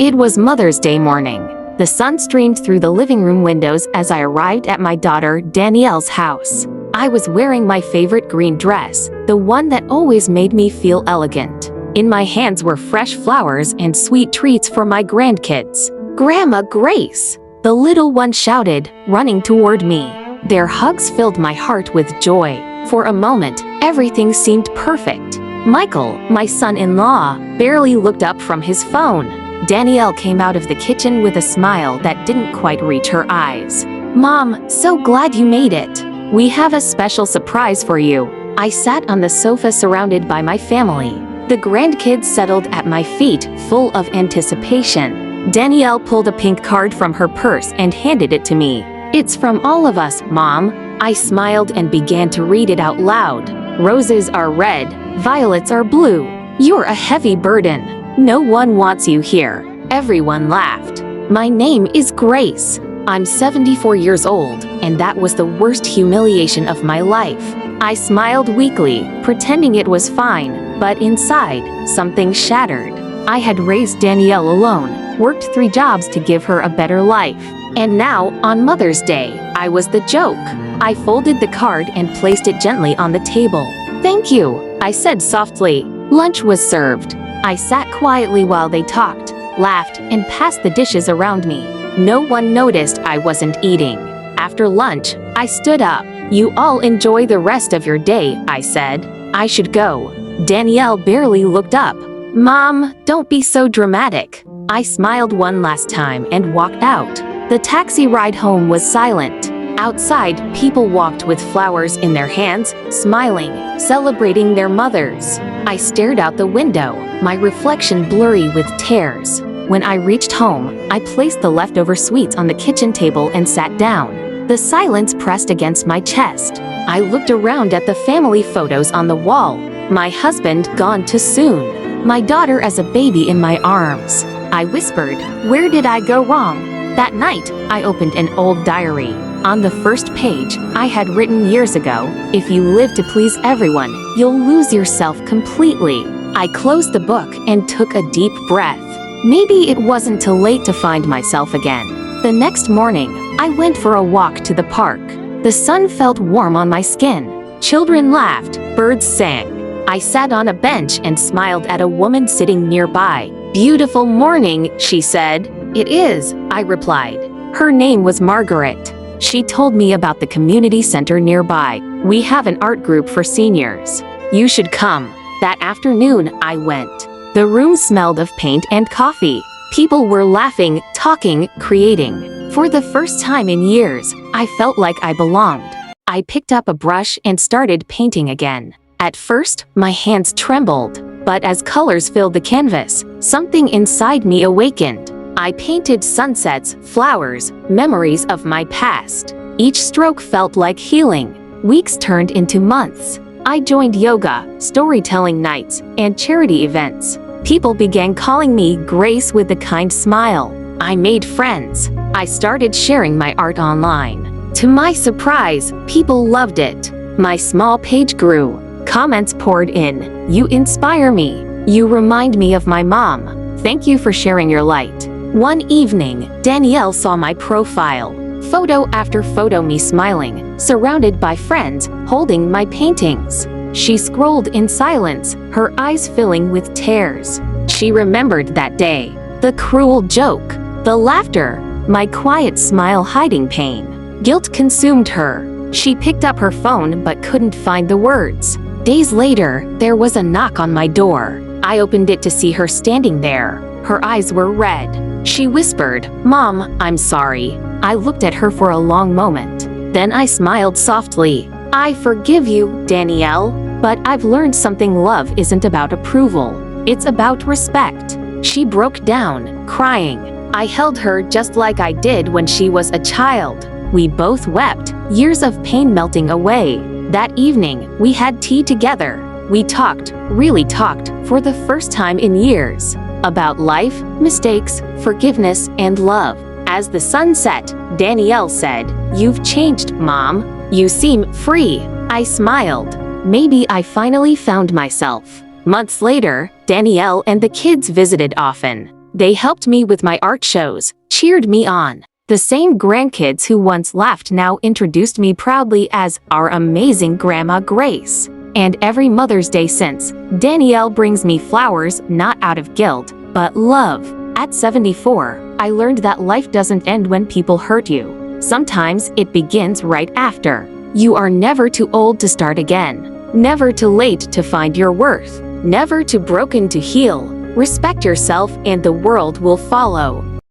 It was Mother's Day morning. The sun streamed through the living room windows as I arrived at my daughter Danielle's house. I was wearing my favorite green dress, the one that always made me feel elegant. In my hands were fresh flowers and sweet treats for my grandkids. "Grandma Grace!" the little one shouted, running toward me. Their hugs filled my heart with joy. For a moment, everything seemed perfect. Michael, my son-in-law, barely looked up from his phone. Danielle came out of the kitchen with a smile that didn't quite reach her eyes. "Mom, so glad you made it. We have a special surprise for you." I sat on the sofa surrounded by my family. The grandkids settled at my feet, full of anticipation. Danielle pulled a pink card from her purse and handed it to me. "It's from all of us, Mom." I smiled and began to read it out loud. "Roses are red, violets are blue. You're a heavy burden. No one wants you here." Everyone laughed. "My name is Grace. I'm 74 years old, and that was the worst humiliation of my life." I smiled weakly, pretending it was fine, but inside, something shattered. I had raised Danielle alone, worked 3 jobs to give her a better life. And now, on Mother's Day, I was the joke. I folded the card and placed it gently on the table. "Thank you," I said softly. Lunch was served. I sat quietly while they talked, laughed, and passed the dishes around me. No one noticed I wasn't eating. After lunch, I stood up. "You all enjoy the rest of your day," I said. "I should go." Danielle barely looked up. "Mom, don't be so dramatic." I smiled one last time and walked out. The taxi ride home was silent. Outside, people walked with flowers in their hands, smiling, celebrating their mothers. I stared out the window, my reflection blurry with tears. When I reached home, I placed the leftover sweets on the kitchen table and sat down. The silence pressed against my chest. I looked around at the family photos on the wall. My husband gone too soon. My daughter as a baby in my arms. I whispered, "Where did I go wrong?" That night, I opened an old diary. On the first page, I had written years ago, "If you live to please everyone, you'll lose yourself completely." I closed the book and took a deep breath. Maybe it wasn't too late to find myself again. The next morning, I went for a walk to the park. The sun felt warm on my skin. Children laughed, birds sang. I sat on a bench and smiled at a woman sitting nearby. "Beautiful morning," she said. "It is," I replied. Her name was Margaret. She told me about the community center nearby. "We have an art group for seniors. You should come." That afternoon, I went. The room smelled of paint and coffee. People were laughing, talking, creating. For the first time in years, I felt like I belonged. I picked up a brush and started painting again. At first, my hands trembled, but as colors filled the canvas, something inside me awakened. I painted sunsets, flowers, memories of my past. Each stroke felt like healing. Weeks turned into months. I joined yoga, storytelling nights, and charity events. People began calling me Grace with a kind smile. I made friends. I started sharing my art online. To my surprise, people loved it. My small page grew. Comments poured in. "You inspire me. You remind me of my mom. Thank you for sharing your light." One evening, Danielle saw my profile. Photo after photo, me smiling, surrounded by friends, holding my paintings. She scrolled in silence, her eyes filling with tears. She remembered that day. The cruel joke, the laughter, my quiet smile hiding pain. Guilt consumed her. She picked up her phone but couldn't find the words. Days later, there was a knock on my door. I opened it to see her standing there. Her eyes were red. She whispered, "Mom, I'm sorry." I looked at her for a long moment. Then I smiled softly. "I forgive you, Danielle, but I've learned something. Love isn't about approval. It's about respect." She broke down, crying. I held her just like I did when she was a child. We both wept, years of pain melting away. That evening, we had tea together. We talked, really talked, for the first time in years. About life, mistakes, forgiveness, and love. As the sun set, Danielle said, "You've changed, Mom. You seem free." I smiled. Maybe I finally found myself. Months later, Danielle and the kids visited often. They helped me with my art shows, cheered me on. The same grandkids who once laughed now introduced me proudly as our amazing Grandma Grace. And every Mother's Day since, Danielle brings me flowers not out of guilt, but love. At 74, I learned that life doesn't end when people hurt you. Sometimes it begins right after. You are never too old to start again, never too late to find your worth, never too broken to heal. Respect yourself and the world will follow.